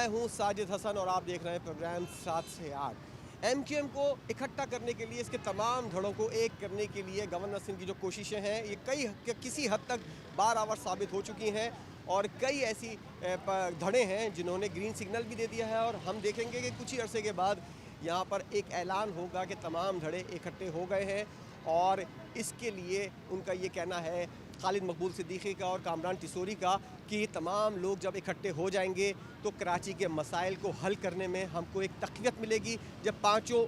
मैं हूं साजिद हसन और आप देख रहे हैं प्रोग्राम 7 से 8। एमक्यूएम को इकट्ठा करने के लिए, इसके तमाम धड़ों को एक करने के लिए गवर्नर सिंह की जो कोशिशें हैं ये किसी हद तक बारआवर साबित हो चुकी हैं और कई ऐसी धड़े हैं जिन्होंने ग्रीन सिग्नल भी दे दिया है। और हम देखेंगे कि कुछ ही अरसे के बाद यहाँ पर एक ऐलान होगा कि तमाम धड़े इकट्ठे हो गए हैं और इसके लिए उनका ये कहना है, खालिद मकबूल सिद्दीकी का और कामरान टिसोरी का, कि तमाम लोग जब इकट्ठे हो जाएंगे तो कराची के मसाइल को हल करने में हमको एक तक़वियत मिलेगी। जब पांचों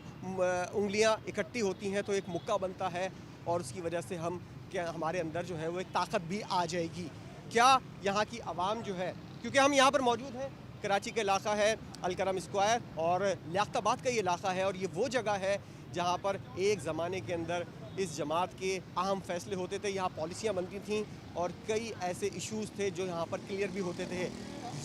उंगलियां इकट्ठी होती हैं तो एक मुक्का बनता है और उसकी वजह से हमारे अंदर जो है वो एक ताकत भी आ जाएगी। क्या यहाँ की आवाम जो है, क्योंकि हम यहाँ पर मौजूद हैं, कराची का इलाका है अलकरम स्क्वायर और लियाकताबाद का ये इलाका है और ये वो जगह है जहाँ पर एक ज़माने के अंदर इस जमात के अहम फैसले होते थे, यहाँ पॉलिसियाँ बनती थीं और कई ऐसे इश्यूज़ थे जो यहाँ पर क्लियर भी होते थे।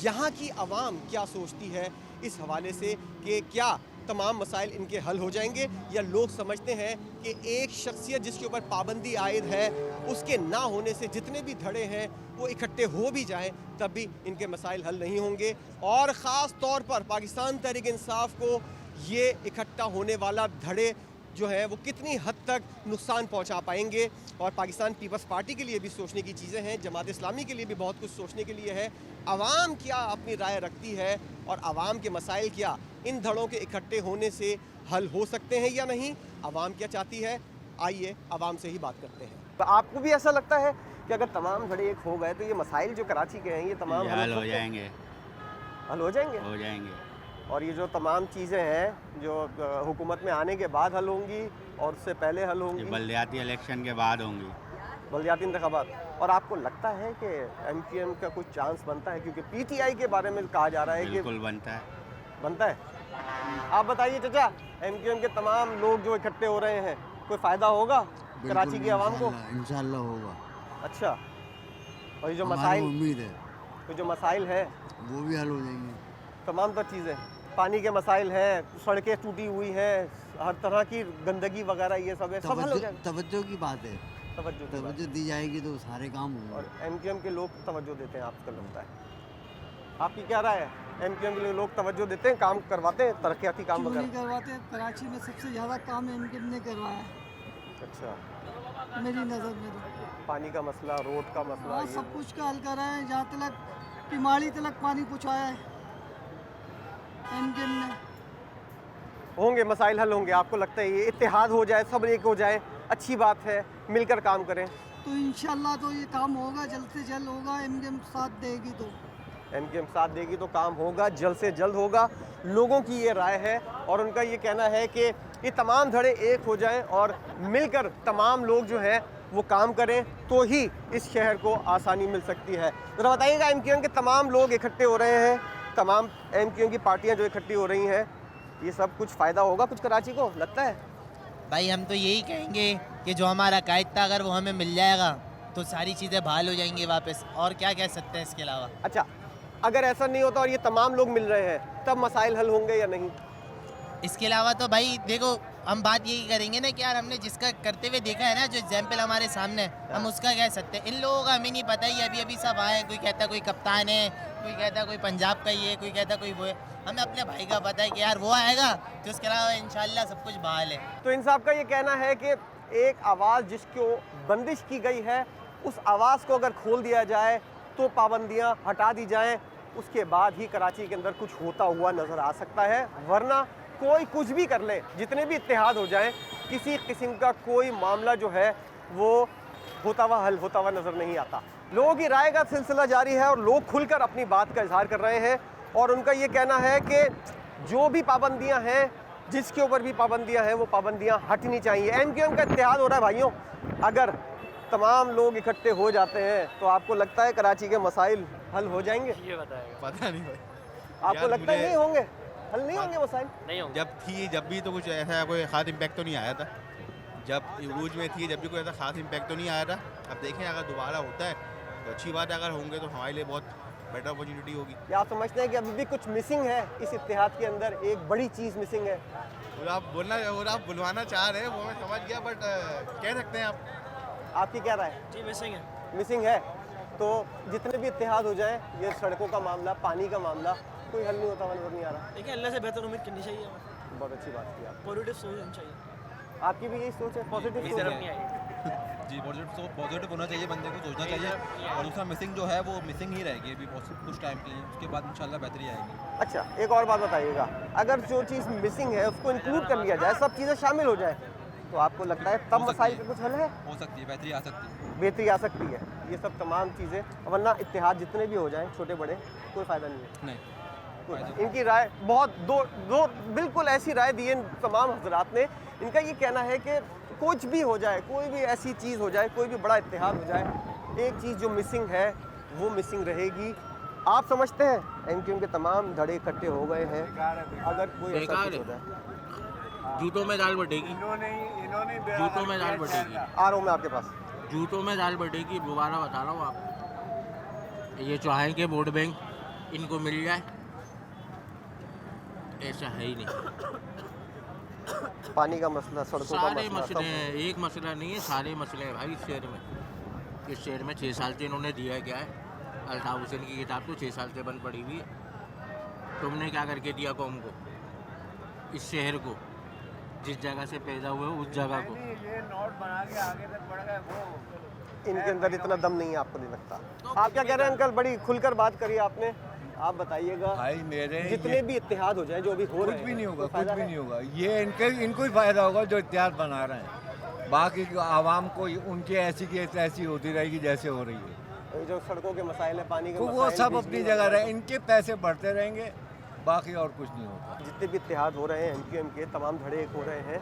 यहाँ की आवाम क्या सोचती है इस हवाले से कि क्या तमाम मसाइल इनके हल हो जाएंगे, या लोग समझते हैं कि एक शख्सियत जिसके ऊपर पाबंदी आयद है उसके ना होने से जितने भी धड़े हैं वो इकट्ठे हो भी जाएं तब भी इनके मसाइल हल नहीं होंगे। और ख़ास तौर पर पाकिस्तान तहरीक इंसाफ को ये इकट्ठा होने वाला धड़े जो है वो कितनी हद तक नुकसान पहुंचा पाएंगे। और पाकिस्तान पीपल्स पार्टी के लिए भी सोचने की चीज़ें हैं, जमात इस्लामी के लिए भी बहुत कुछ सोचने के लिए है। आवाम क्या अपनी राय रखती है और आवाम के मसाइल क्या इन धड़ों के इकट्ठे होने से हल हो सकते हैं या नहीं, आवाम क्या चाहती है, आइए आवाम से ही बात करते हैं। तो आपको भी ऐसा लगता है कि अगर तमाम धड़े एक हो गए तो ये मसाइल जो कराची के हैं ये तमाम हल हो जाएंगे? हल हो जाएंगे, हो जाएंगे। और ये जो तमाम चीज़ें हैं जो हुकूमत में आने के बाद हल होंगी और उससे पहले हल होंगी, बल्दियाती इलेक्शन के बाद होंगी, बल्दियाती इंतखाबात। और आपको लगता है कि एमक्यूएम का कुछ चांस बनता है, क्योंकि पीटीआई के बारे में कहा जा रहा है कि बिल्कुल बनता है। आप बताइए चाचा, एमक्यूएम के तमाम लोग जो इकट्ठे हो रहे हैं, कोई फ़ायदा होगा कराची की आवाम को? इंशाल्लाह होगा। अच्छा, और ये जो मसाइल उम्मीद है, तो जो मसाइल है वो भी हल हो जाएंगे। तमाम तर चीज़ें, पानी के मसाइल हैं, सड़कें टूटी हुई हैं, हर तरह की गंदगी वगैरह, ये सब है, सब हल हो जाएगा। तवज्जो की बात है, तवज्जो दी जाएगी तो सारे काम होंगे। और एमक्यूएम के लोग तवज्जो देते हैं, आपको लगता है? आपकी क्या राय है? एमक्यूएम के लोग तवज्जो देते हैं, काम करवाते हैं, तरक्याती काम वगैरह करवाते हैं? कराची में सबसे ज़्यादा काम एमक्यूएम ने करवाया है। अच्छा, मेरी नज़र में तो पानी का मसला, रोड का मसला, सब कुछ का हल करा है। जहाँ तक पिमाड़ी तक पानी पहुँचाया है एमक्यूएम ने। होंगे मसाइल हल होंगे, आपको लगता है? ये इत्तेहाद हो जाए, सब एक हो जाए, अच्छी बात है, मिलकर काम करें तो इंशाल्लाह तो ये काम होगा, जल्द से जल्द होगा। एमक्यूएम साथ देगी तो काम होगा, जल्द से जल्द होगा। लोगों की ये राय है और उनका ये कहना है कि ये तमाम धड़े एक हो जाएं और मिलकर तमाम लोग जो हैं वो काम करें तो ही इस शहर को आसानी मिल सकती है। तो बताइएगा, एमक्यूएम के तमाम लोग इकट्ठे हो रहे हैं, तमाम एमक्यूएम की पार्टियां जो इकट्ठी हो रही हैं, ये सब कुछ फ़ायदा होगा कुछ कराची को, लगता है? भाई हम तो यही कहेंगे कि जो हमारा कायद था अगर वो हमें मिल जाएगा तो सारी चीज़ें बहाल हो जाएंगी वापस, और क्या कह सकते हैं इसके अलावा। अच्छा, अगर ऐसा नहीं होता और ये तमाम लोग मिल रहे हैं तब मसाइल हल होंगे या नहीं? इसके अलावा तो भाई देखो, हम बात यही करेंगे ना कि यार हमने जिसका करते हुए देखा है ना, जो एग्जाम्पल हमारे सामने है, हम उसका कह सकते हैं। इन लोगों का हमें नहीं पता ही, अभी सब आए, कोई कहता कोई कप्तान है, कोई कहता कोई पंजाब का ही है, कोई कहता कोई वो है। हमें अपने भाई का पता है कि यार वो आएगा तो उसके अलावा इंशाल्लाह सब कुछ बहाल है। तो इन साहब का ये कहना है कि एक आवाज़ जिसको बंदिश की गई है, उस आवाज़ को अगर खोल दिया जाए तो पाबंदियाँ हटा दी जाएँ, उसके बाद ही कराची के अंदर कुछ होता हुआ नज़र आ सकता है। वरना कोई कुछ भी कर ले, जितने भी इत्तेहाद हो जाएं, किसी किस्म का कोई मामला जो है वो होता हुआ हल होता हुआ नज़र नहीं आता। लोगों की राय का सिलसिला जारी है और लोग खुलकर अपनी बात का इजहार कर रहे हैं और उनका ये कहना है कि जो भी पाबंदियां हैं, जिसके ऊपर भी पाबंदियां हैं, वो पाबंदियां हटनी चाहिए। एमक्यूएम का इत्तेहाद हो रहा है भाइयों, अगर तमाम लोग इकट्ठे हो जाते हैं तो आपको लगता है कराची के मसाइल हल हो जाएंगे? ये बताएगा, पता नहीं भाई, आपको लगता है नहीं होंगे, हल नहीं होंगे मसाइल? नहीं होंगे। जब भी तो कुछ ऐसा कोई खास इम्पैक्ट तो नहीं आया था, जब इरूज में थी जब भी कोई ऐसा खास इम्पैक्ट तो नहीं आया था। अब देखें अगर दोबारा होता है तो अच्छी बात है, अगर होंगे तो हमारे लिए बहुत बेटर अपॉर्चुनिटी होगी। क्या आप समझते हैं कि अभी भी कुछ मिसिंग है इस इत्तेहाद के अंदर, एक बड़ी चीज़ मिसिंग है? और आप बुलवाना चाह रहे हैं वो मैं समझ गया, बट कह सकते हैं आपकी क्या राय? जी मिसिंग है। मिसिंग है तो जितने भी इत्तेहाद हो जाए, ये सड़कों का मामला, पानी का मामला, कोई हल नहीं होता हुआ नजर नहीं आ रहा। देखिए अल्लाह से बेहतर उम्मीद करनी चाहिए हमें, बहुत अच्छी बात की आप। पॉजिटिव सोच होनी चाहिए। आपकी भी यही सोच है, पॉजिटिव सोच है? जी पॉजिटिव होना चाहिए, बंदे को सोचना चाहिए। और दूसरा मिसिंग जो है वो मिसिंग ही रहेगी अभी कुछ टाइम के लिए, उसके बाद इंशाल्लाह बेहतरी आएगी। अच्छा, एक और बात बताइएगा, अगर जो चीज़ मिसिंग है उसको इंक्लूड कर लिया जाए, सब चीज़ें शामिल हो जाए, तो आपको लगता है तब मसाइल का कुछ हल है? हो सकती है, बेहतरी आ सकती है। बेहतरी आ सकती है। ये सब तमाम चीज़ें, वरना इत्तेहाद जितने भी हो जाएं छोटे बड़े, कोई फ़ायदा नहीं है। नहीं, इनकी राय बहुत दो बिल्कुल ऐसी राय दी है इन तमाम हजरात ने। इनका ये कहना है कि कुछ भी हो जाए, कोई भी ऐसी चीज़ हो जाए, कोई भी बड़ा इत्तेहाद हो जाए, एक चीज़ जो मिसिंग है वो मिसिंग रहेगी। आप समझते हैं एमक्यूएम के तमाम धड़े इकट्ठे हो गए हैं, अगर कोई ऐसा कुछ हो जाए, जूतों में दाल बटेगी, जूतों में दाल बटेगी, आ रहा हूँ मैं आपके पास। जूतों में दाल बटेगी। दोबारा बता रहा हूँ आप, ये चाहें कि वोट बैंक इनको मिल जाए, ऐसा है ही नहीं। पानी का मसला, सड़कों का सारे मसला, मसले हैं, एक मसला नहीं है, सारे मसले हैं भाई इस शहर में। इस शहर में 6 साल से इन्होंने दिया क्या है? अल्ताफ हुसैन की किताब तो 6 साल से बंद पड़ी हुई है। तुमने क्या करके दिया कौम को, इस शहर को, जिस जगह से पैदा हुए उस जगह को? इनके अंदर इतना दम नहीं है, आपको नहीं लगता? आप क्या कह रहे हैं अंकल? बड़ी खुलकर बात करी आपने, आप बताइएगा। भाई मेरे जितने भी इत्तेहाद हो जाए, जो भी हो रहे कुछ हैं, भी नहीं होगा, कोई फायदा कुछ भी है? नहीं होगा। ये इनको ही फायदा होगा जो इत्तेहाद बना रहे हैं। बाकी आवाम को उनकी ऐसी की ऐसी होती रहेगी जैसे हो रही है। ये जो सड़कों के मसाइल है, पानी के तो वो मसाइल, सब बिजली अपनी के जगह मसाइल, रहे, इनके पैसे बढ़ते रहेंगे, बाकी और कुछ नहीं होगा। जितने भी इत्तेहाद हो रहे हैं एमक्यूएम के, तमाम धड़े एक हो रहे हैं,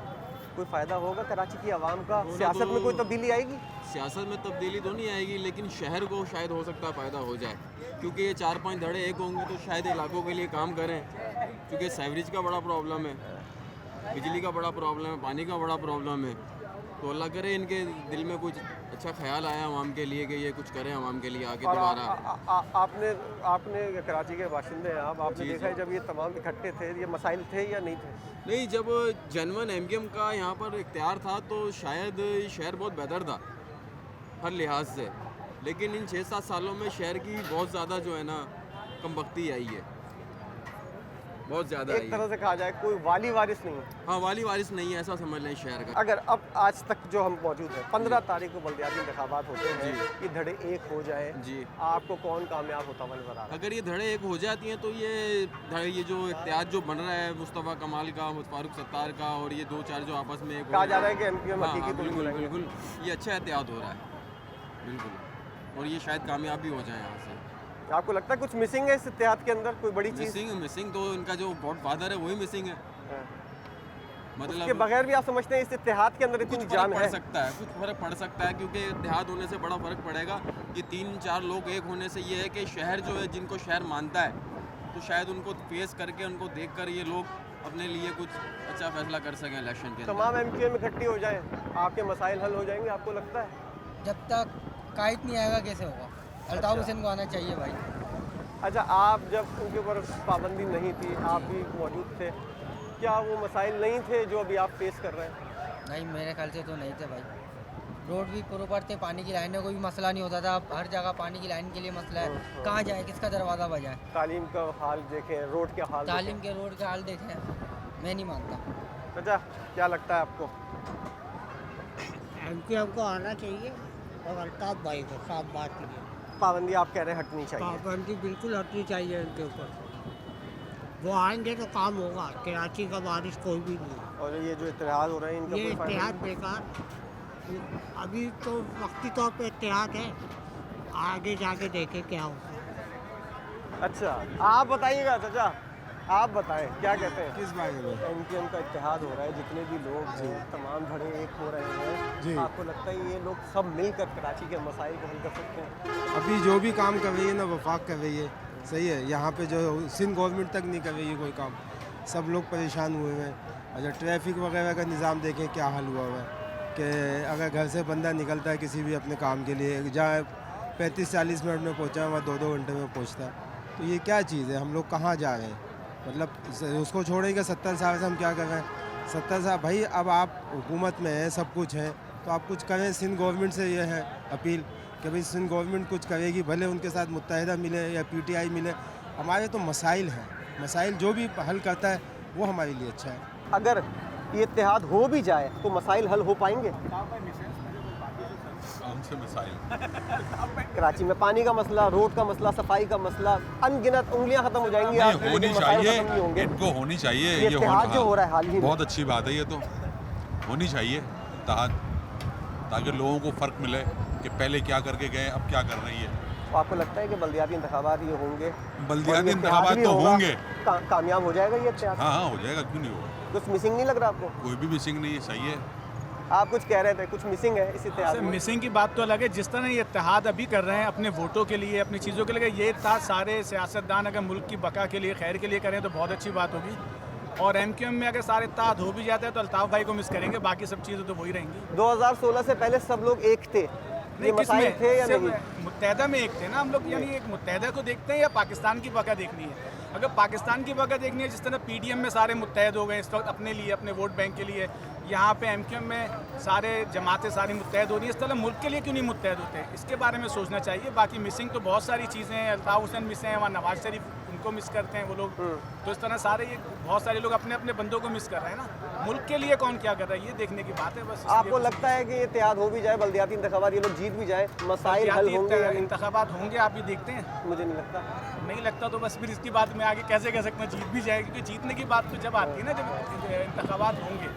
कोई फ़ायदा होगा कराची की आवाम का? सियासत में कोई तब्दीली आएगी? सियासत में तब्दीली तो नहीं आएगी, लेकिन शहर को शायद हो सकता है फ़ायदा हो जाए, क्योंकि ये 4-5 धड़े एक होंगे तो शायद इलाकों के लिए काम करें। क्योंकि सीवरेज का बड़ा प्रॉब्लम है, बिजली का बड़ा प्रॉब्लम है, पानी का बड़ा प्रॉब्लम है। तो अल्लाह करे इनके दिल में कुछ अच्छा ख्याल आया आवाम के लिए कि ये कुछ करें आवाम के लिए आगे और दोबारा। आपने कराची के बाशिंदे हैं आप, आपने देखा है जब ये तमाम इकट्ठे थे, ये मसाइल थे या नहीं थे? नहीं, जब जनवन एमक्यूएम का यहाँ पर इख्तियार था तो शायद ये शहर बहुत बेहतर था हर लिहाज से, लेकिन इन 6-7 सालों में शहर की बहुत ज़्यादा जो है ना कमबख्ती आई है, बहुत ज़्यादा आई एक है। तरह से कहा जाए कोई वाली वारिस नहीं है। हाँ, वाली वारिस नहीं है, ऐसा समझ लें शहर का। अगर अब आज तक जो हम मौजूद हैं, 15 तारीख को बल्दियाती इंतखाबात होते हैं, ये धड़े एक हो जाए, जी, आपको कौन कामयाब होता हुआ नजर आ रहा है? अगर ये धड़े एक हो जाती हैं तो ये जो इत्तेहाद जो बन रहा है मुस्तफ़ा कमाल का, फारूक सत्तार का, और ये 2-4 जो आपस में कहा जा रहा है कि एमक्यूएम हाँ, हकीकी बिल्कुल बिल्कुल बिल्कुल ये अच्छा एहतियात हो रहा है, बिल्कुल, और ये शायद कामयाब भी हो जाए यहाँ से। आपको लगता है कुछ मिसिंग है इस इत्तेहाद के अंदर, कोई बड़ी चीज़? मिसिंग तो इनका जो गॉड फादर है वही मिसिंग है। उसके मतलब बगैर भी आप समझते हैं इस इत्तेहाद के अंदर इतनी कुछ जान फर्क है? पड़ सकता है, कुछ फ़र्क पड़ सकता है, क्योंकि इत्तेहाद होने से बड़ा फ़र्क पड़ेगा। ये 3-4 लोग एक होने से ये है कि शहर जो है, जिनको शहर मानता है, तो शायद उनको फेस करके, उनको देखकर ये लोग अपने लिए कुछ अच्छा फैसला कर सकें इलेक्शन के अंदर। तमाम एमक्यूएम इकट्ठी हो जाए, आपके मसाइल हल हो जाएंगे, आपको लगता है? जब तक कायद नहीं आएगा कैसे होगा? अल्ताफ हुसैन को आना चाहिए भाई। अच्छा, आप जब उनके ऊपर पाबंदी नहीं थी, आप भी मौजूद थे, क्या वो मसाइल नहीं थे जो अभी आप फेस कर रहे हैं? नहीं, मेरे ख्याल से तो नहीं थे भाई। रोड भी प्रॉपर थे, पानी की लाइनों को भी मसला नहीं होता था। अब हर जगह पानी की लाइन के लिए मसला है, कहाँ जाए, किसका दरवाज़ा बजाए? तालीम का हाल देखें, रोड के हाल तालीम के रोड का हाल देखें, मैं नहीं मानता। अच्छा, क्या लगता है आपको? एमक्यूएम को आना चाहिए और अल्ताफ भाई को, साफ बात है। पाबंदी आप कह रहे हैं हटनी चाहिए? पाबंदी बिल्कुल हटनी चाहिए इनके ऊपर, वो आएंगे तो काम होगा। कराची का बारिश कोई भी नहीं। और ये जो इत्तेहाद हो रहे हैं, इनका ये कोई फायदा इत्तेहाद नहीं? बेकार, अभी तो वक्ती तौर पे इत्तेहाद है, आगे जाके देखें क्या होगा। अच्छा, आप बताइएगा चाचा, आप बताएं क्या कहते हैं? किस बारे में? एमक्यूएम का इत्तेहाद हो रहा है, जितने भी लोग हैं, तमाम धड़े एक हो रहे हैं, आपको लगता है ये लोग सब मिलकर कराची के मसाइल को हल कर सकते हैं? अभी जो भी काम कर रही है ना वफाक कर रही है, सही है। यहाँ पे जो सिंध गवर्नमेंट तक नहीं कर रही है कोई काम, सब लोग परेशान हुए हैं। अच्छा, ट्रैफिक वगैरह का निज़ाम देखें क्या हाल हुआ हुआ है कि अगर घर से बंदा निकलता है किसी भी अपने काम के लिए, जहाँ 35-40 मिनट में पहुँचा वहाँ 2-2 घंटे में पहुँचता है। तो ये क्या चीज़ है? हम लोग कहाँ जा रहे हैं? मतलब उसको छोड़ेंगे 70 साल से हम क्या कर रहे हैं? 70 साल भाई, अब आप हुकूमत में हैं, सब कुछ है, तो आप कुछ करें। सिंध गवर्नमेंट से ये है अपील कि भाई सिंध गवर्नमेंट कुछ करेगी, भले उनके साथ मुत्तहिदा मिले या PTI मिले, हमारे तो मसाइल हैं। मसाइल जो भी हल करता है वो हमारे लिए अच्छा है। अगर ये इत्तेहाद हो भी जाए तो मसाइल हल हो पाएंगे? कराची में पानी का मसला, रोड का मसला, सफाई का मसला, अनगिनत उंगलियां खत्म हो जाएंगी। नहीं, होनी चाहिए, इनको होनी चाहिए। ये इत्तेहाद जो हो रहा है हाल ही में, बहुत अच्छी बात है, ये तो होनी चाहिए इत्तेहाद, ताकि लोगों को फ़र्क मिले कि पहले क्या करके गए, अब क्या कर रही है। तो आपको लगता है कि बल्दियाती इंतखाबात ये होंगे? बल्दियाती इंतखाबात तो होंगे, कामयाब हो जाएगा ये इत्तेहाद? हाँ हो जाएगा, क्यों नहीं होगा। कुछ मिसिंग नहीं लग रहा आपको? कोई भी मिसिंग नहीं है, सही है। आप कुछ कह रहे थे, कुछ मिसिंग है इस इत्तेहाद में? मिसिंग की बात तो अलग है। जिस तरह ये इत्तेहाद अभी कर रहे हैं अपने वोटों के लिए, अपनी चीज़ों के लिए, ये इत्तेहाद सारे सियासतदान अगर मुल्क की बका के लिए, खैर के लिए करें तो बहुत अच्छी बात होगी। और MQM में अगर सारे इत्तेहाद हो भी जाते हैं तो अल्ताफ़ भाई को मिस करेंगे, बाकी सब चीज़ें तो वही रहेंगी। 2016 से पहले सब लोग एक थे, ये मसाइल थे या नहीं? मुत्तहदा में एक थे ना हम लोग, यानी एक मुत्तहदा को देखते हैं या पाकिस्तान की बका देखनी है? अगर पाकिस्तान की बका देखनी है, जिस तरह PDM में सारे मुत्तहद हो गए इस वक्त अपने लिए, अपने वोट बैंक के लिए, यहाँ पे MQM में सारे जमातें सारी मुत्तहद हो रही हैं, इस तरह मुल्क के लिए क्यों नहीं मुत्तहद होते? इसके बारे में सोचना चाहिए। बाकी मिसिंग तो बहुत सारी चीज़ें हैं, अल्ताफ़ हुसैन मिस हैं, वहाँ नवाज शरीफ उनको मिस करते हैं वो लोग, तो इस तरह सारे ये बहुत सारे लोग अपने अपने बंदों को मिस कर रहे हैं ना। मुल्क के लिए कौन क्या कर रहा है ये देखने की बात है बस। आपको लगता है कि ये इत्तेहाद हो भी जाए, बल्दियाती इंतखाबात ये लोग जीत भी जाए, मसाइल हल होंगे? इंतखाबात होंगे, आप भी देखते हैं? मुझे नहीं लगता। नहीं लगता तो बस फिर इसकी बात में आगे कैसे कह सकते हैं जीत भी जाएगी? क्योंकि जीतने की बात तो जब आती है ना, जब इंतखाबात होंगे।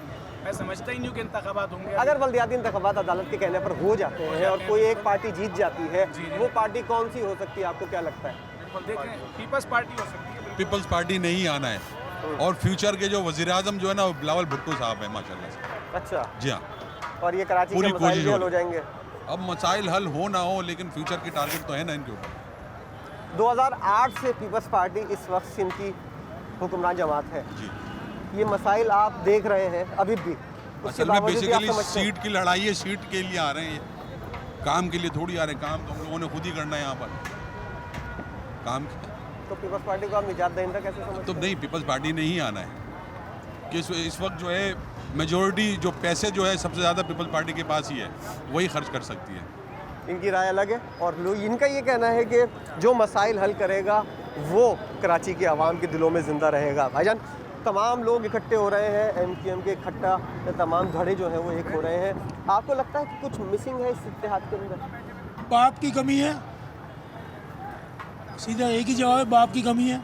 मैं समझता ही नहीं हूँ कि इंतखाबात होंगे। अगर बल्दियाती इंतखाबात अदालत के कहने पर हो जाते हैं और कोई एक पार्टी जीत जाती है, वो पार्टी कौन सी हो सकती है, आपको क्या लगता है? देखें, पीपल्स पार्टी हो सकती है। पीपल्स पार्टी नहीं आना है, और फ्यूचर के जो वज़ीर आज़म जो है ना, वो बिलावल भुट्टो साहब है माशाल्लाह से। अच्छा जी हाँ, और ये कराची के मसाइल हल हो जाएंगे? अब मसाइल हल हो ना हो, लेकिन फ्यूचर की टारगेट तो है ना इनके ऊपर। 2008 से पीपल्स पार्टी इस वक्त सिंध की हुक्मरान जमात है जी। ये मसाइल आप देख रहे हैं अभी भी? असल में बेसिकली सीट की लड़ाई है, सीट के लिए आ रहे हैं, काम के लिए थोड़ी आ रहे हैं। काम तो हम लोगों ने खुद ही करना है यहाँ पर काम। तो पीपल्स पार्टी को आप निजात दहिंदा कैसे समझते? तो नहीं, पीपल्स पार्टी नहीं आना है कि इस वक्त जो है मेजॉरिटी जो पैसे जो है सबसे ज़्यादा पीपल्स पार्टी के पास ही है, वही खर्च कर सकती है। इनकी राय अलग है और लोग इनका ये कहना है कि जो मसाइल हल करेगा वो कराची के आवाम के दिलों में ज़िंदा रहेगा। भाईजान, तमाम लोग इकट्ठे हो रहे हैं, MQM के इकट्ठा तमाम धड़े जो हैं वो एक हो रहे हैं। आपको लगता है कि कुछ मिसिंग है इस इत्तेहाद के अंदर? बाप की कमी है, सीधा एक ही जवाब है, बाप की कमी है।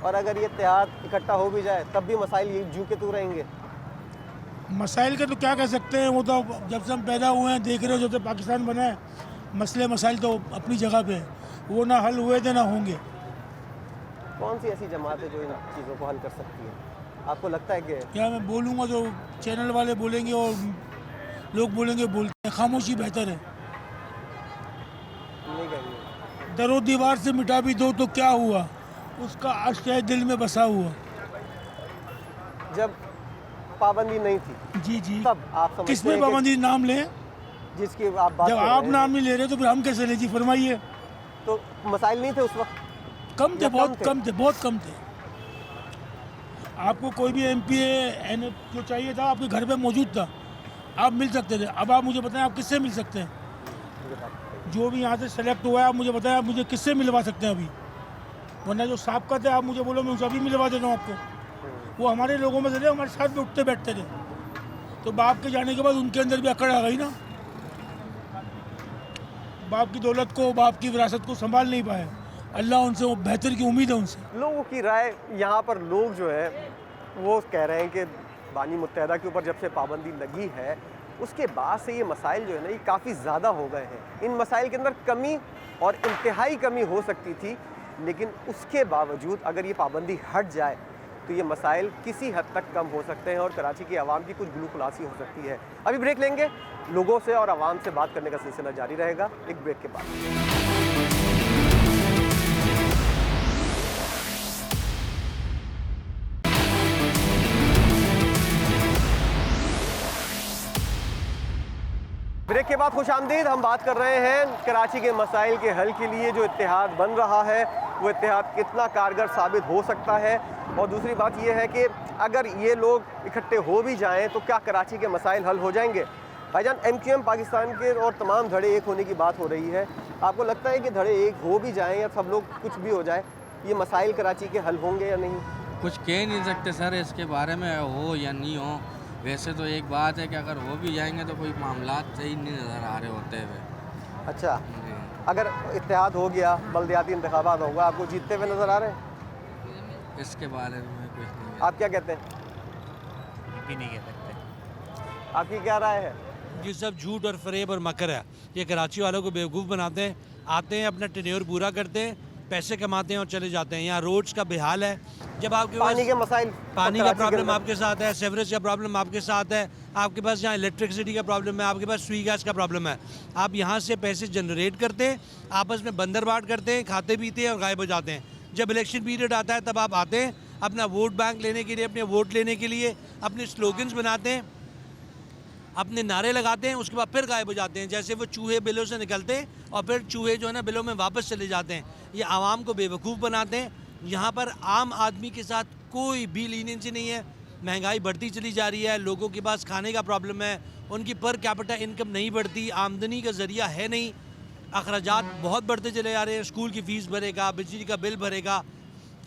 और अगर ये इत्तेहाद इकट्ठा हो भी जाए तब भी मसाइल ये जू के तू रहेंगे? मसाइल के तो क्या कह सकते हैं, वो तो जब से हम पैदा हुए हैं देख रहे हो, जब से पाकिस्तान बना है मसले मसाइल तो अपनी जगह पे है, वो ना हल हुए थे ना होंगे। कौन सी ऐसी जमात है जो इन चीज़ों को हल कर सकती है, आपको लगता है कि? क्या मैं बोलूँगा तो चैनल वाले बोलेंगे और लोग बोलेंगे, बोलते हैं, खामोशी बेहतर है। नहीं कहेंगे दरो दीवार से मिटा भी दो तो क्या हुआ, उसका अश्क है दिल में बसा हुआ। जब पाबंदी नहीं थी जी जी, तब आप समझते किसने हैं पाबंदी नाम ले, जिसकी आप बात जब आप नाम नहीं ले रहे तो फिर हम कैसे ले? जी फरमाइए। तो मसाइल नहीं थे उस वक्त? कम थे, बहुत कम थे, बहुत कम थे। आपको कोई भी MPA जो चाहिए था आपके घर पे मौजूद था, आप मिल सकते थे। अब आप मुझे बताएं आप किससे मिल सकते हैं? जो भी यहाँ से सेलेक्ट हुआ है आप मुझे बताएं, आप मुझे किससे मिलवा सकते हैं अभी? वरना जो साबका थे आप मुझे बोलो, मैं उनसे अभी मिलवा देता हूँ आपको। वो हमारे लोगों में से थे, हमारे साथ में उठते बैठते थे। तो बाप के जाने के बाद उनके अंदर भी अकड़ आ गई ना, बाप की दौलत को, बाप की विरासत को संभाल नहीं पाए। अल्लाह उनसे वो बेहतर की उम्मीद है उनसे। लोगों की राय यहाँ पर लोग जो है वो कह रहे हैं कि बानी मुत्तहदा के ऊपर जब से पाबंदी लगी है उसके बाद से ये मसाइल जो है ना ये काफ़ी ज़्यादा हो गए हैं। इन मसाइल के अंदर कमी और इंतहाई कमी हो सकती थी, लेकिन उसके बावजूद अगर ये पाबंदी हट जाए तो ये मसाइल किसी हद तक कम हो सकते हैं और कराची की आवाम की कुछ गुलू खुलासी हो सकती है। अभी ब्रेक लेंगे, लोगों से और आवाम से बात करने का सिलसिला जारी रहेगा एक ब्रेक के बाद। ब्रेक के बाद खुश आमदीद। हम बात कर रहे हैं कराची के मसाइल के हल के लिए जो इत्तेहाद बन रहा है वो इत्तेहाद कितना कारगर साबित हो सकता है, और दूसरी बात यह है कि अगर ये लोग इकट्ठे हो भी जाएं तो क्या कराची के मसाइल हल हो जाएंगे? भाईजान, MQM पाकिस्तान के और तमाम धड़े एक होने की बात हो रही है। आपको लगता है कि धड़े एक हो भी जाएं या सब लोग कुछ भी हो जाए ये मसाइल कराची के हल होंगे या नहीं? कुछ कह नहीं सकते सर इसके बारे में, हो या नहीं हो। वैसे तो एक बात है कि अगर हो भी जाएंगे तो कोई मामला सही नहीं नज़र आ रहे होते हुए। अच्छा, अगर इत्तेहाद हो गया, बल्दियाती इंतखाबात होगा, आपको जीतते हुए नज़र आ रहे हैं? इसके बारे में कुछ नहीं। आप क्या कहते हैं? भी नहीं कह सकते। आपकी क्या राय है? ये सब झूठ और फरेब और मकर है। ये कराची वालों को बेवकूफ़ बनाते हैं, आते हैं अपना टेन्योर पूरा करते हैं, पैसे कमाते हैं और चले जाते हैं। यहाँ रोड्स का बेहाल है। जब आपके पानी के मसाइल, पानी का प्रॉब्लम आपके साथ है, सेवरेज का प्रॉब्लम आपके साथ है, आपके पास यहाँ इलेक्ट्रिसिटी का प्रॉब्लम है, आपके पास सुई गैस का प्रॉब्लम है। आप यहाँ से पैसे जनरेट करते हैं, आपस में बंदर बाट करते हैं, खाते पीते हैं और गायब हो जाते हैं। जब इलेक्शन पीरियड आता है तब आप आते हैं अपना वोट बैंक लेने के लिए, अपने वोट लेने के लिए, अपने स्लोगन्स बनाते हैं, अपने नारे लगाते हैं, उसके बाद फिर गायब हो जाते हैं। जैसे वो चूहे बिलों से निकलते हैं और फिर चूहे जो है ना बिलों में वापस चले जाते हैं। ये आवाम को बेवकूफ़ बनाते हैं। यहाँ पर आम आदमी के साथ कोई भी लीनियंसी नहीं है। महंगाई बढ़ती चली जा रही है, लोगों के पास खाने का प्रॉब्लम है, उनकी पर कैपिटा इनकम नहीं बढ़ती, आमदनी का ज़रिया है नहीं, अखराजात बहुत बढ़ते चले जा रहे हैं। स्कूल की फ़ीस भरेगा, बिजली का बिल भरेगा,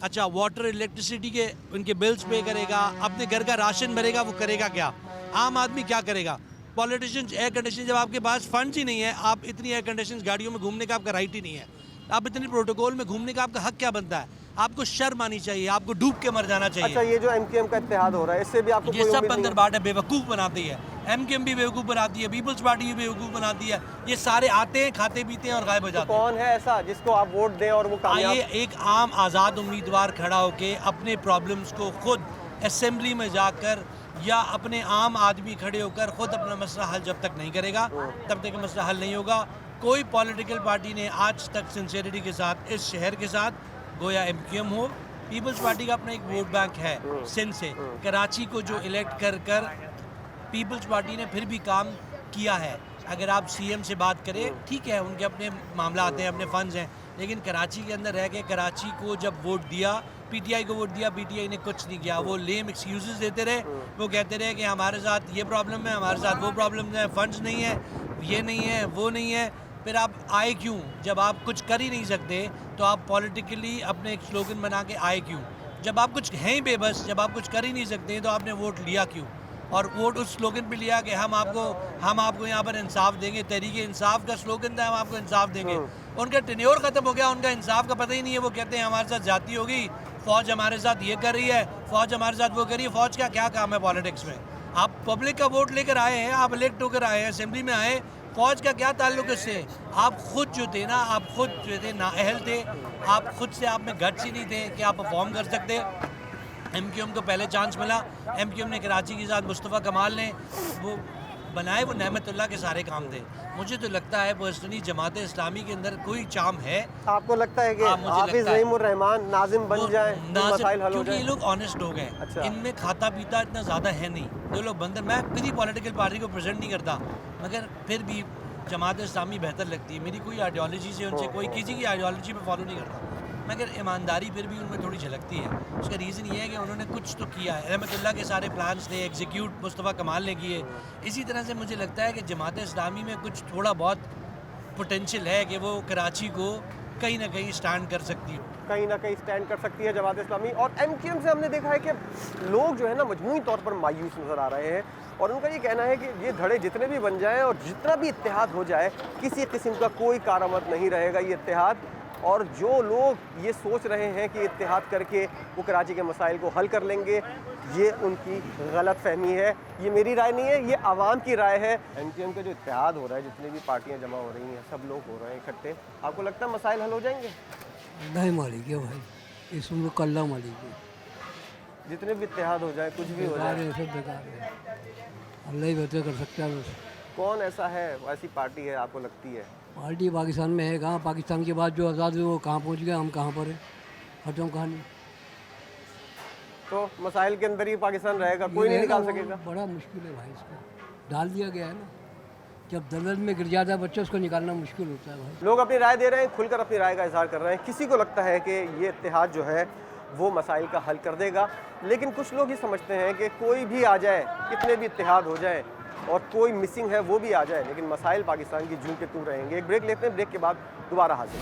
अच्छा वाटर इलेक्ट्रिसिटी के उनके बिल्स पे करेगा, अपने घर का राशन भरेगा, वो करेगा क्या? आम आदमी क्या करेगा? पॉलिटिशियंस एयर कंडीशन, जब आपके पास फंड्स ही नहीं है, आप इतनी एयर कंडीशन गाड़ियों में घूमने का आपका राइट ही नहीं है, आप इतनी प्रोटोकॉल में घूमने का आपका हक क्या बनता है? आपको शर्म आनी चाहिए, आपको डूब के मर जाना चाहिए। अच्छा, ये जो एमक्यूएम का इत्तेहाद हो रहा है, इससे भी आपको ये सब बंदर बाट है, बेवकूफ़ बनाती है। एमक्यूएम भी बेवकूफ़ बनाती है, पीपल्स पार्टी भी बेवकूफ़ बनाती है। ये सारे आते हैं, खाते पीते हैं और गायब हो जाते हैं। कौन है ऐसा जिसको आप वोट दें और वो कामयाब? आइए एक आम आज़ाद उम्मीदवार खड़ा होकर अपने प्रॉब्लम्स को खुद असेंबली में जाकर या अपने आम आदमी खड़े होकर खुद अपना मसला हल जब तक नहीं करेगा तब तक मसला हल नहीं होगा। कोई पॉलिटिकल पार्टी ने आज तक सिंसेरिटी के साथ इस शहर के साथ, गोया एमक्यूएम हो, पीपल्स पार्टी का अपना एक वोट बैंक है सिंध से, कराची को जो इलेक्ट कर कर पीपल्स पार्टी ने फिर भी काम किया है। अगर आप सीएम से बात करें, ठीक है, उनके अपने मामला आते हैं, अपने फंड्स हैं, लेकिन कराची के अंदर रह के कराची को जब वोट दिया, पीटीआई को वोट दिया, पीटीआई ने कुछ नहीं किया। वो लेम एक्सक्यूजेस देते रहे, वो कहते रहे कि हमारे साथ ये प्रॉब्लम है, हमारे साथ वो प्रॉब्लम है, फंड्स नहीं है, ये नहीं है, वो नहीं है। फिर आप आए क्यों? जब आप कुछ कर ही नहीं सकते तो आप पॉलिटिकली अपने एक स्लोगन बना के आए क्यों? जब आप कुछ हैं ही बेबस, जब आप कुछ कर ही नहीं सकते तो आपने वोट लिया क्यों? और वोट उस स्लोगन पे लिया कि हम आपको यहाँ पर इंसाफ देंगे। तहरीके इंसाफ का स्लोगन था, हम आपको इंसाफ देंगे। उनका टेन्योर ख़त्म हो गया, उनका इंसाफ का पता ही नहीं है। वो कहते हैं हमारे साथ जाती होगी, फ़ौज हमारे साथ ये कर रही है, फ़ौज हमारे साथ वो कर रही है। फ़ौज का क्या काम है पॉलिटिक्स में? आप पब्लिक का वोट लेकर आए हैं, आप इलेक्ट होकर आए हैं, असेंबली में आए, फ़ौज का क्या ताल्लुक इससे? आप खुद जो थे ना, आप खुद जो थे नाअहल थे, आप खुद से आप में गट्स ही नहीं थे कि आप परफॉर्म कर सकते। एमक्यूएम को पहले चांस मिला, एमक्यूएम ने कराची के साथ मुस्तफ़ा कमाल ने वो बनाए, वो नेमतुल्लाह के सारे काम थे। मुझे तो लगता है पर्सनली जमात इस्लामी के अंदर कोई चाम है। आपको लगता है कि हाफिज़ रहीमुर रहमान नाज़िम बन जाए, मसाइल हल हो क्योंकि जाए? ये लोग ऑनेस्ट हो गए। अच्छा। इनमें खाता पीता इतना ज़्यादा है नहीं, जो लोग बंदर, मैं किसी पॉलिटिकल पार्टी को प्रेजेंट नहीं करता, मगर फिर भी जमात इस्लामी बेहतर लगती है। मेरी कोई आइडियोलॉजी से उनसे कोई किसी की आइडियोलॉजी पे फॉलो नहीं करता, मगर ईमानदारी फिर भी उनमें थोड़ी झलकती है। उसका रीज़न ये है कि उन्होंने कुछ तो किया है। रहमतुल्लाह के सारे प्लान्स थे, एग्जीक्यूट मुस्तफ़ा कमाल ने किए। इसी तरह से मुझे लगता है कि जमात इस्लामी में कुछ थोड़ा बहुत पोटेंशियल है कि वो कराची को कहीं ना कहीं स्टैंड कर सकती है, कहीं ना कहीं स्टैंड कर सकती है जमात इस्लामी। और एमक्यूएम से हमने देखा है कि लोग जो है ना मजमूई तौर पर मायूस नज़र आ रहे हैं, और उनका ये कहना है कि ये धड़े जितने भी बन जाएं और जितना भी इत्तेहाद हो जाए, किसी किस्म का कोई कारआमद नहीं रहेगा ये इत्तेहाद। और जो लोग ये सोच रहे हैं कि इत्तेहाद करके वो कराची के मसाइल को हल कर लेंगे, ये उनकी गलत फहमी है। ये मेरी राय नहीं है, ये आवाम की राय है। एमक्यूएम का जो इत्तेहाद हो रहा है, जितनी भी पार्टियां जमा हो रही हैं, सब लोग हो रहे हैं इकट्ठे, आपको लगता है मसाइल हल हो जाएंगे? नहीं मालिक है भाई, इसमें कल्ला मालिक है। जितने भी इत्तेहाद हो जाए, कुछ भी हो जाए, सब बेकार है, अल्लाह ही बेहतर कर सकता है। कौन ऐसा है, ऐसी पार्टी है आपको लगती है? पार्टी पाकिस्तान में है कहाँ? पाकिस्तान के बाद जो आज़ाद हुए वो कहाँ पहुँच गए, हम कहाँ पर है? खत्म कहानी। तो मसाइल के अंदर ही पाकिस्तान रहेगा, कोई नहीं निकाल सकेगा? बड़ा मुश्किल है भाई, इसको डाल दिया गया है ना, जब दलदल में गिर जाता है बच्चा, उसको निकालना मुश्किल होता है भाई। लोग अपनी राय दे रहे हैं, खुलकर अपनी राय का इजहार कर रहे हैं। किसी को लगता है कि ये इत्तेहाद जो है वो मसाइल का हल कर देगा, लेकिन कुछ लोग ये समझते हैं कि कोई भी आ जाए, कितने भी इत्तेहाद हो जाए और कोई मिसिंग है वो भी आ जाए, लेकिन मसाइल पाकिस्तान की जू के तू रहेंगे। एक ब्रेक लेते हैं, ब्रेक के बाद दोबारा हाजिर।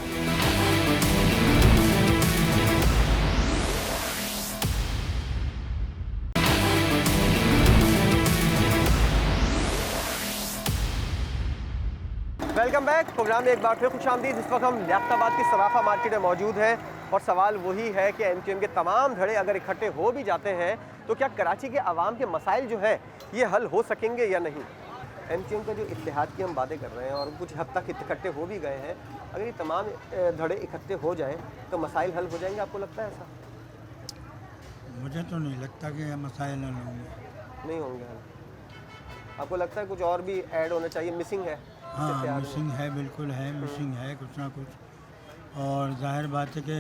Welcome back. प्रोग्राम में एक बार फिर खुशामदीद। इस वक्त हम लियाकताबाद की सराफा मार्केट में मौजूद हैं और सवाल वही है कि एमक्यूएम के तमाम धड़े अगर इकट्ठे हो भी जाते हैं तो क्या कराची के आवाम के मसाइल जो हैं ये हल हो सकेंगे या नहीं। एमक्यूएम का जो इत्तेहाद की हम बातें कर रहे हैं और कुछ हद तक इकट्ठे हो भी गए हैं, अगर ये तमाम धड़े इकट्ठे हो जाएं तो मसाइल हल हो जाएंगे, आपको लगता है ऐसा? मुझे तो नहीं लगता कि मसाइल हल होंगे। नहीं होंगे हल। आपको लगता है कुछ और भी ऐड होना चाहिए, मिसिंग है? हाँ, मिसिंग है, बिल्कुल है, मिसिंग है कुछ ना कुछ। और जाहिर बात है कि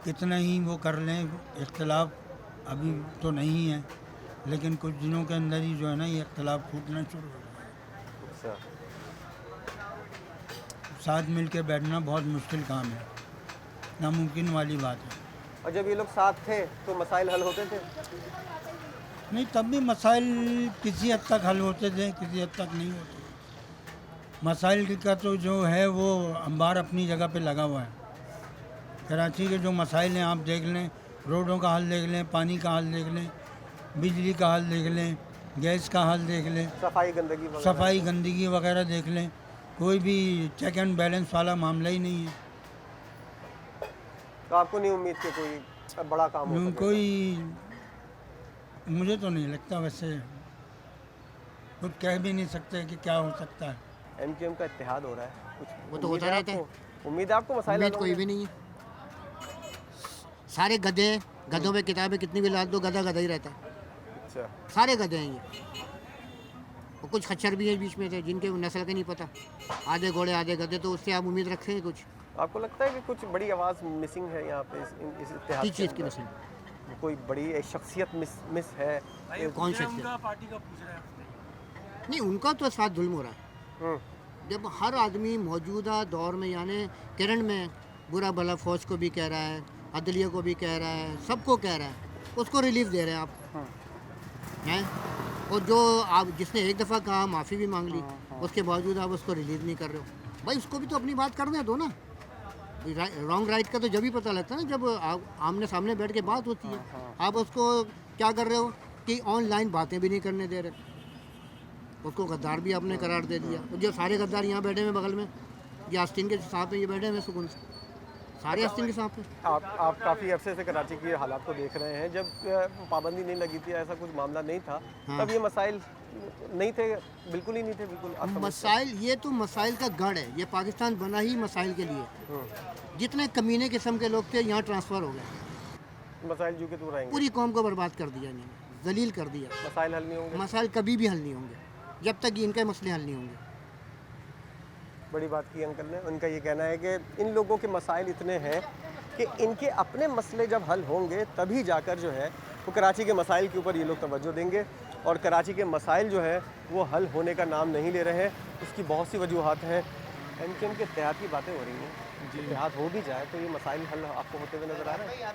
कितना ही वो कर लें, इख्तलाफ अभी तो नहीं है, लेकिन कुछ दिनों के अंदर ही जो है ना ये इख्तलाफ फूटना शुरू हो जाएगा। साथ मिल के बैठना बहुत मुश्किल काम है, नामुमकिन वाली बात है। और जब ये लोग साथ थे तो मसाइल हल होते थे? नहीं, तब भी मसाइल किसी हद तक हल होते थे, किसी हद तक नहीं होते। मसाइल का तो जो है वो अंबार अपनी जगह पे लगा हुआ है। कराची के जो मसाइल हैं आप देख लें, रोडों का हाल देख लें, पानी का हाल देख लें, बिजली का हाल देख लें, गैस का हाल देख लें, सफाई गंदगी वगैरह देख लें, कोई भी चेक एंड बैलेंस वाला मामला ही नहीं है। तो आपको नहीं उम्मीद कि कोई बड़ा काम हो सके? कोई, मुझे तो नहीं लगता। वैसे कुछ कह भी नहीं सकते कि क्या हो सकता है। एमक्यूएम का इत्तेहाद हो रहा है, कुछ वो तो होता रहता है। उम्मीद है आपको मसाइल? उम्मीद कोई भी नहीं है। सारे गधे, गधों पे किताबें कितनी भी ला दो, गधा गधा ही रहता है। अच्छा, सारे गधे हैं ये। और कुछ खच्चर भी है बीच में से जिनके नस्ल का नहीं पता, आधे घोड़े आधे गधे, तो उससे आप उम्मीद रखेंगे कुछ? आपको लगता है कि कुछ बड़ी आवाज़ मिसिंग है यहाँ पे इस इत्तेहाद? किस चीज़ की मिसिंग? कोई बड़ी शख्सियत मिस है? कौन शख्सियत? पार्टी का पूछ रहे हैं? नहीं, उनका तो साथ जुल्म हो रहा है। जब हर आदमी मौजूदा दौर में यानी करंट में बुरा भला फौज को भी कह रहा है, अदलिया को भी कह रहा है, सबको कह रहा है, उसको रिलीफ दे रहे हैं आप हैं। और जो आप जिसने एक दफ़ा कहा माफ़ी भी मांग ली, उसके बावजूद आप उसको रिलीव नहीं कर रहे हो। भाई उसको भी तो अपनी बात करने दो ना। रॉन्ग राइट का तो जब ही पता लगता है ना जब आमने सामने बैठ के बात होती है। आप उसको क्या कर रहे हो कि ऑनलाइन बातें भी नहीं करने दे रहे, उसको गद्दार भी आपने करार दे दिया। जो सारे गद्दार यहाँ बैठे हैं बगल में, ये आस्तीन के साथ में ये बैठे हैं सुकून से, सारे आस्तीन के साथ हैं। आप काफ़ी अरसे से कराची के हालात को देख रहे हैं। जब पाबंदी नहीं लगी थी, ऐसा कुछ मामला नहीं था, तब ये मसाइल नहीं थे, बिल्कुल ही नहीं थे। बिल्कुल मसाइल, ये तो मसाइल का गढ़ है। ये पाकिस्तान बना ही मसाइल के लिए। जितने कमीने किस्म के लोग थे यहाँ ट्रांसफ़र हो गए, मसाइल जो के दूर आएंगे। पूरी कौम को बर्बाद कर दिया इन्होंने, जलील कर दिया। मसाइल हल नहीं होंगे? मसाइल कभी भी हल नहीं होंगे जब तक इनके मसले हल नहीं होंगे। बड़ी बात की अंकल ने। उनका ये कहना है कि इन लोगों के मसाइल इतने हैं कि इनके अपने मसले जब हल होंगे तभी जाकर जो है वो कराची के मसाइल के ऊपर ये लोग तवज्जो देंगे। और कराची के मसाइल जो है वो हल होने का नाम नहीं ले रहे हैं। उसकी बहुत सी वजूहत हैं। एमक्यूएम के इत्तेहाद की बातें हो रही हैं, इत्तेहाद हो भी जाए तो ये मसाइल हल आपको होते हुए नज़र आ रहे हैं?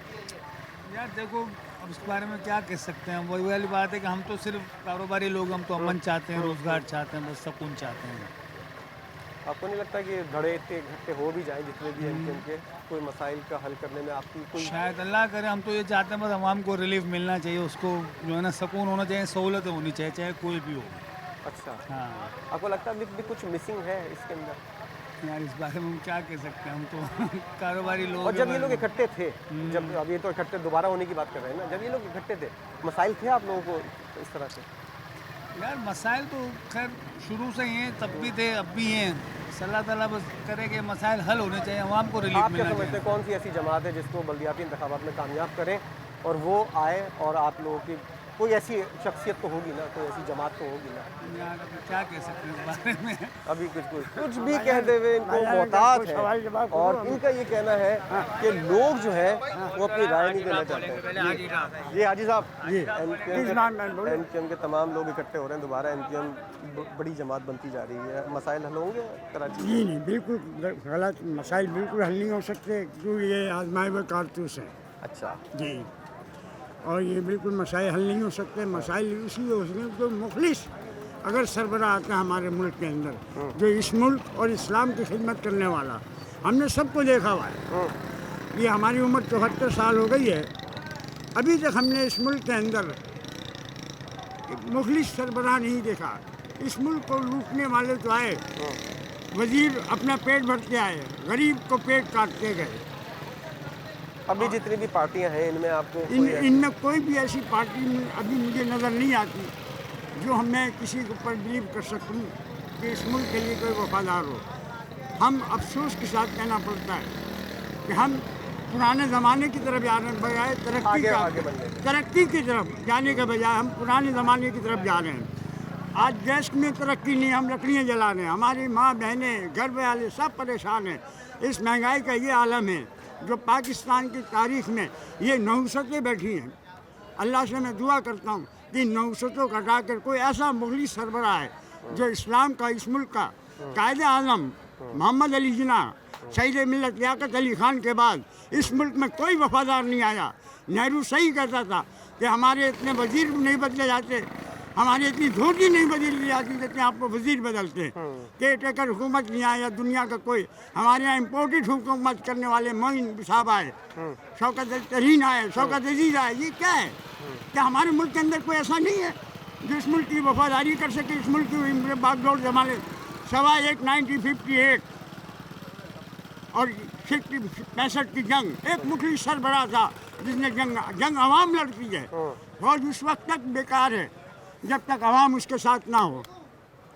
यार देखो, अब इसके बारे में क्या कह सकते हैं। वही वाली बात है कि हम तो सिर्फ कारोबारी लोग, हम तो अमन चाहते हैं, रोज़गार चाहते हैं, बस सुकून चाहते हैं। आपको नहीं लगता कि धड़े इतने इकट्ठे हो भी जाएं जितने भी एमक्यूएम के, कोई मसाइल का हल करने में आपकी कोई? शायद अल्लाह करे, हम तो ये चाहते हैं बस आवाम को रिलीफ मिलना चाहिए, उसको जो है ना सुकून होना चाहिए, सहूलतें होनी चाहिए, चाहे कोई भी हो। अच्छा, हाँ। आपको लगता है अभी कुछ मिसिंग है इसके अंदर? यार इस बारे में हम क्या कह सकते हैं, हम तो कारोबारी लोग। और जब ये लोग इकट्ठे थे, जब अब ये तो इकट्ठे दोबारा होने की बात कर रहे हैं ना, जब ये लोग इकट्ठे थे मसाइल थे आप लोगों को इस तरह से? यार मसाइल तो खैर शुरू से ही हैं, तब भी थे, अब भी हैं। अल्लाह ताला बस करे कि मसाइल हल होने चाहिए, आवाम को रिलीफ मिलना चाहिए। आप क्या समझते हैं कौन सी ऐसी जमात है जिसको बल्दियाती इंतखाबात में कामयाब करें और वो आए और आप लोगों की कोई ऐसी शख्सियत तो होगी ना, कोई ऐसी जमात तो होगी ना? यार क्या कह सकते हैं इस बारे में? अभी कुछ भी कहते हुए इनको मोहताज है। और इनका ये कहना है कि लोग जो है वो अपनी राय नहीं देना चाहते हैं। ये हाजी साहब, एमक्यूएम के तमाम लोग इकट्ठे हो रहे हैं, दोबारा एमक्यूएम बड़ी जमात बनती जा रही है, मसाइल हल होंगे कराची? नहीं, बिल्कुल गलत। मसाइल बिल्कुल हल नहीं हो सकते क्योंकि ये आजमाए हुए कारतूस हैं। अच्छा जी, और ये बिल्कुल मसाइल हल नहीं हो सकते। मसाइल इसी हो सकते जो मुखलिस अगर सरबराह आता है हमारे मुल्क के अंदर, जो इस मुल्क और इस्लाम की खिदमत करने वाला, हमने सबको देखा हुआ है। ये हमारी उम्र 74 साल हो गई है, अभी तक हमने इस मुल्क के अंदर मुखलिस सरबराह नहीं देखा। इस मुल्क को लूटने वाले तो आए, वजीर अपना पेट भरते आए, गरीब को पेट काटते गए। अभी जितनी भी पार्टियां हैं इनमें आपको इनमें कोई भी ऐसी पार्टी अभी मुझे नज़र नहीं आती जो मैं किसी के ऊपर बिलीव कर सकूं कि इस मुल्क के लिए कोई वफादार हो। हम अफसोस के साथ कहना पड़ता है कि हम पुराने ज़माने की तरफ जा रहे हैं, बजाय तरक्की की तरफ जाने के बजाय हम पुराने ज़माने की तरफ जा रहे हैं। आज देश में तरक्की नहीं, हम लकड़ियाँ जला रहे हैं। हमारी माँ बहनें घर वाले सब परेशान हैं। इस महंगाई का ये आलम है जो पाकिस्तान की तारीख में ये नौसतें बैठी हैं। अल्लाह से मैं दुआ करता हूँ कि नौसतों को हटा कर कोई ऐसा मुगलिस सरबराह है जो इस्लाम का, इस मुल्क का कायदे आज़म मोहम्मद अली जिन्ना, शहीद मिल्लत लियाकत अली ख़ान के बाद इस मुल्क में कोई वफादार नहीं आया। नेहरू सही कहता था कि हमारे इतने वजीर नहीं बदले जाते, हमारी इतनी धोती नहीं बदली जाती जितने आपको वजीर बदलते हैं। केयर टेकर हुकूमत नहीं आया दुनिया का कोई। हमारे यहाँ इम्पोर्टेड हुकूमत करने वाले मोइन साहब आए, शौकत तरीन आए, शौकत अजीज आए। ये क्या है? क्या हमारे मुल्क के अंदर कोई ऐसा नहीं है जो इस मुल्क की वफादारी कर सके? इस मुल्क की बागडोर जमाने 1958 और 65 की जंग, एक मुखलिस सरबराह था जिसने जंग अवाम लड़ती है। फौज उस वक्त तक बेकार है जब तक अवाम उसके साथ ना हो।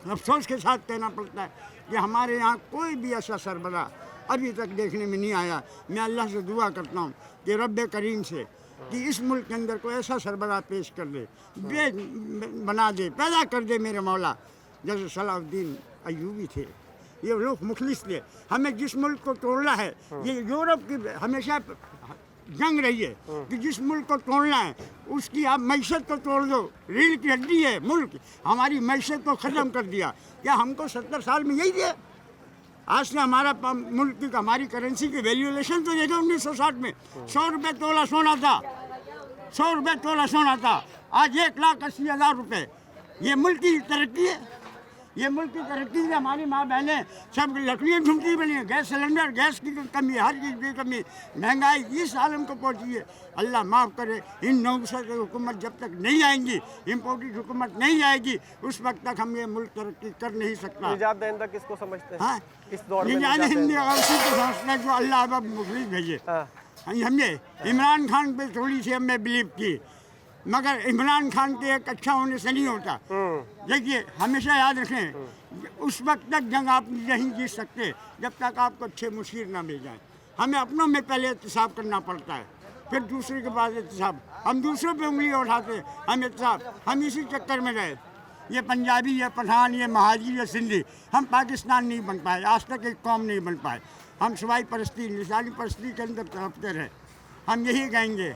अफसोस के साथ कहना पड़ता है कि हमारे यहाँ कोई भी ऐसा सरबराह अभी तक देखने में नहीं आया। मैं अल्लाह से दुआ करता हूँ कि रब्बे करीम से कि इस मुल्क के अंदर कोई ऐसा सरबराह पेश कर दे, बना दे, पैदा कर दे मेरे मौला, जैसे सलाहुद्दीन अय्यूबी थे। ये लोग मुखलिस थे। हमें जिस मुल्क को तोड़ना है, ये यूरोप की हमेशा जंग रही है कि जिस मुल्क को तोड़ना है उसकी आप मैशत को तोड़ दो। रीढ़ की हड्डी है मुल्क, हमारी मैशत को ख़त्म कर दिया। क्या हमको 70 साल में यही दिया? आज से हमारा मुल्क की हमारी करेंसी की वैल्यूएशन तो देखो 1960 में 100 रुपये तोला सोना था, 100 रुपये तोला सोना था। आज 1,80,000 रुपये। ये मुल्क की तरक्की है? ये मुल्क की तरक्की से हमारी माँ बहनें सब लकड़ियाँ ढूंढती बनी है। गैस सिलेंडर, गैस की कमी, हर चीज़ की कमी, महंगाई इस आलम को पहुँची है। अल्लाह माफ़ करे, इन नौसत हुकूमत जब तक नहीं आएंगी, इम्पोर्टेड हुकूमत नहीं आएगी, उस वक्त तक हम ये मुल्क तरक्की कर नहीं सकता। निजात दहिंदा किसको समझते हैं? हाँ, इस दौर में निजात दहिंदा उसी को समझना जो अल्लाह अब मुखलिस भेजे। हमने इमरान खान पे थोड़ी सी हमने बिलीव की, मगर इमरान खान के एक अच्छा होने से नहीं होता। देखिए, हमेशा याद रखें, उस वक्त तक जंग आप नहीं जीत सकते जब तक आपको अच्छे मुशीर ना मिल जाए। हमें अपनों में पहले एहतिसाब करना पड़ता है, फिर दूसरे के बाद एहतिसाब। हम दूसरों पे उंगली उठाते, हम एहतिसाब, हम इसी चक्कर में गए। ये पंजाबी, ये पठान, ये महाजी, ये सिंधी, हम पाकिस्तान नहीं बन पाए, आज तक एक कौम नहीं बन पाए। हम सवाई परस्ती, निशानी परस्ती के अंदर तड़पते रहे। हम यही कहेंगे,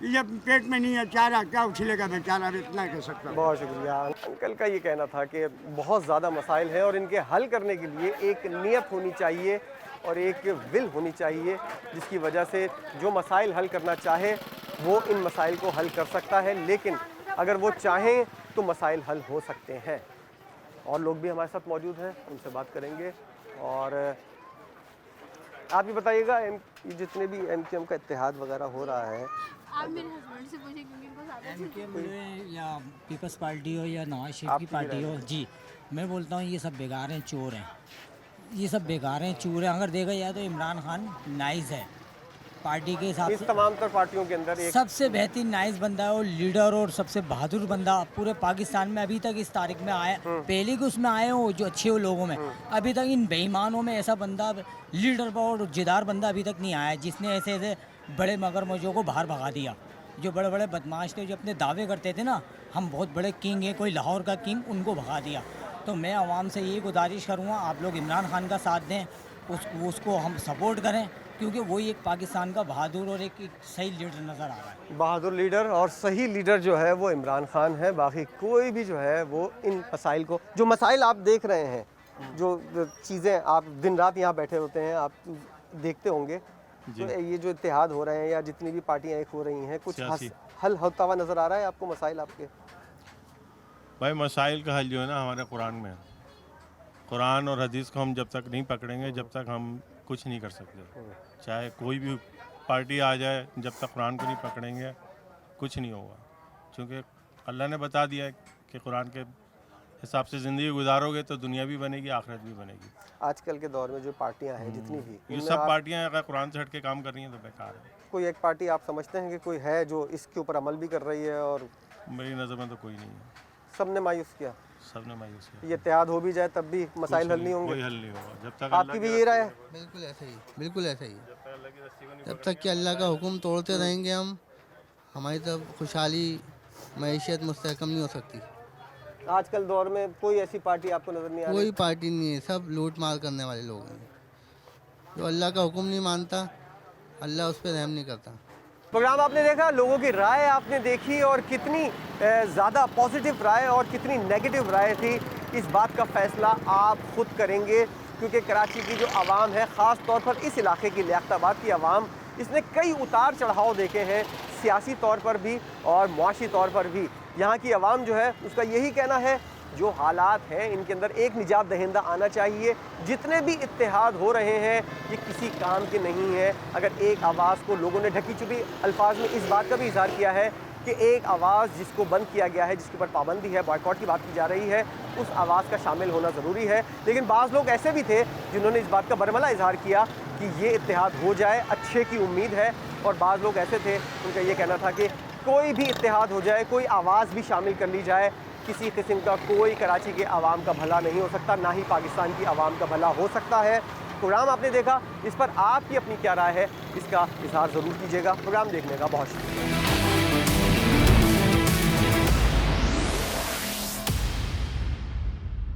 जब पेट में नहीं है चारा, क्या उछलेगा बेचारा, इतना कह सकता हूँ। बहुत शुक्रिया। अंकल का ये कहना था कि बहुत ज़्यादा मसाइल हैं और इनके हल करने के लिए एक नीयत होनी चाहिए और एक विल होनी चाहिए, जिसकी वजह से जो मसाइल हल करना चाहे वो इन मसाइल को हल कर सकता है। लेकिन अगर वो चाहें तो मसाइल हल हो सकते हैं। और लोग भी हमारे साथ मौजूद हैं, उनसे बात करेंगे। और आप भी बताइएगा, जितने भी MQM का इत्तेहाद वगैरह हो रहा है, आप मेरे हस्बैंड से पूछें क्योंकि उनको ज़्यादा या पीपल्स पार्टी हो या नवाज शरीफ की पार्टी हो, जी मैं बोलता हूँ ये सब बेकार हैं, चोर हैं, ये सब बेकार हैं, चोर हैं। अगर देखा जाए तो इमरान खान नाइस है पार्टी के हिसाब से, तमाम तर पार्टियों के अंदर एक सबसे बेहतरीन नाइस बंदा है और लीडर और सबसे बहादुर बंदा पूरे पाकिस्तान में अभी तक इस तारीख में आया। पहले के उसमें आए हो जो अच्छे हो लोगों में, अभी तक इन बेईमानों में ऐसा बंदा, लीडर और जिद्दार बंदा अभी तक नहीं आया जिसने ऐसे ऐसे बड़े मगरमच्छों को बाहर भगा दिया। जो बड़े बड़े बदमाश थे, जो अपने दावे करते थे ना हम बहुत बड़े किंग हैं, कोई लाहौर का किंग, उनको भगा दिया। तो मैं आवाम से यही गुजारिश करूँगा, आप लोग इमरान खान का साथ दें, उसको हम सपोर्ट करें, क्योंकि वही एक पाकिस्तान का बहादुर और एक सही लीडर नज़र आ रहा है। बहादुर लीडर और सही लीडर जो है वो इमरान खान है। बाकी कोई भी जो है वो इन मसाइल को, जो मसाइल आप देख रहे हैं, जो चीज़ें आप दिन रात यहाँ बैठे होते हैं, आप देखते होंगे, तो ये जो इत्तेहाद हो रहे हैं या जितनी भी पार्टियाँ एक हो रही हैं, कुछ हल होता हुआ नज़र आ रहा है आपको मसाइल आपके? भाई मसाइल का हल जो है ना हमारे कुरान में है। कुरान और हदीस को हम जब तक नहीं पकड़ेंगे, जब तक हम कुछ नहीं कर सकते। चाहे कोई भी पार्टी आ जाए, जब तक कुरान को नहीं पकड़ेंगे कुछ नहीं होगा। क्योंकि अल्लाह ने बता दिया है कि कुरान के हिसाब से ज़िंदगी गुजारोगे तो दुनिया भी बनेगी, आखिरत भी बनेगी। आजकल के दौर में जो पार्टियां हैं जितनी भी ये इनमें सब आप- पार्टियां अगर कुरान से हट के काम कर रही हैं तो बेकार है। कोई एक पार्टी आप समझते हैं कि कोई है जो इसके ऊपर अमल भी कर रही है और मेरी नज़र में तो कोई नहीं है, सबने मायूस किया? सबने मायूस किया। ये इत्तेहाद हो भी जाए तब भी मसाइल हल नहीं होंगे? कोई हल नहीं होगा जब तक आपकी भी ये राय है? बिल्कुल ऐसा ही, बिल्कुल ऐसा ही। जब तक कि अल्लाह का हुक्म तोड़ते रहेंगे हम, हमारी तरफ खुशहाली मईशत मुस्तहकम नहीं हो सकती। आजकल दौर में कोई ऐसी पार्टी आपको नजर नहीं आ रही? कोई पार्टी नहीं है, सब लूट मार करने वाले लोग हैं। जो अल्लाह का हुक्म नहीं मानता, अल्लाह उस पर रहम नहीं करता। प्रोग्राम आपने देखा, लोगों की राय आपने देखी और कितनी ज़्यादा पॉजिटिव राय और कितनी नेगेटिव राय थी, इस बात का फ़ैसला आप ख़ुद करेंगे, क्योंकि कराची की जो आवाम है, ख़ास तौर पर इस इलाके की लियाकताबाद की आवाम, इसने कई उतार चढ़ाव देखे हैं, सियासी तौर पर भी और मुआशी तौर पर भी। यहाँ की आवाम जो है उसका यही कहना है जो हालात हैं इनके अंदर एक निजात दहिंदा आना चाहिए। जितने भी इत्तेहाद हो रहे हैं ये किसी काम के नहीं है। अगर एक आवाज़ को लोगों ने ढकी चुपी अल्फाज में इस बात का भी इजहार किया है कि एक आवाज़ जिसको बंद किया गया है, जिसके ऊपर पाबंदी है, बॉयकॉट की बात की जा रही है, उस आवाज़ का शामिल होना ज़रूरी है। लेकिन बाज़ लोग ऐसे भी थे जिन्होंने इस बात का बरमला इजहार किया कि ये इत्तेहाद हो जाए, अच्छे की उम्मीद है। और बाज़ लोग ऐसे थे उनका ये कहना था कि कोई भी इत्तेहाद हो जाए, कोई आवाज़ भी शामिल कर ली जाए, किसी किस्म का कोई कराची के आवाम का भला नहीं हो सकता, ना ही पाकिस्तान की आवाम का भला हो सकता है। प्रोग्राम आपने देखा, इस पर आपकी अपनी क्या राय है इसका इजहार ज़रूर कीजिएगा। प्रोग्राम देखने का बहुत शुक्रिया।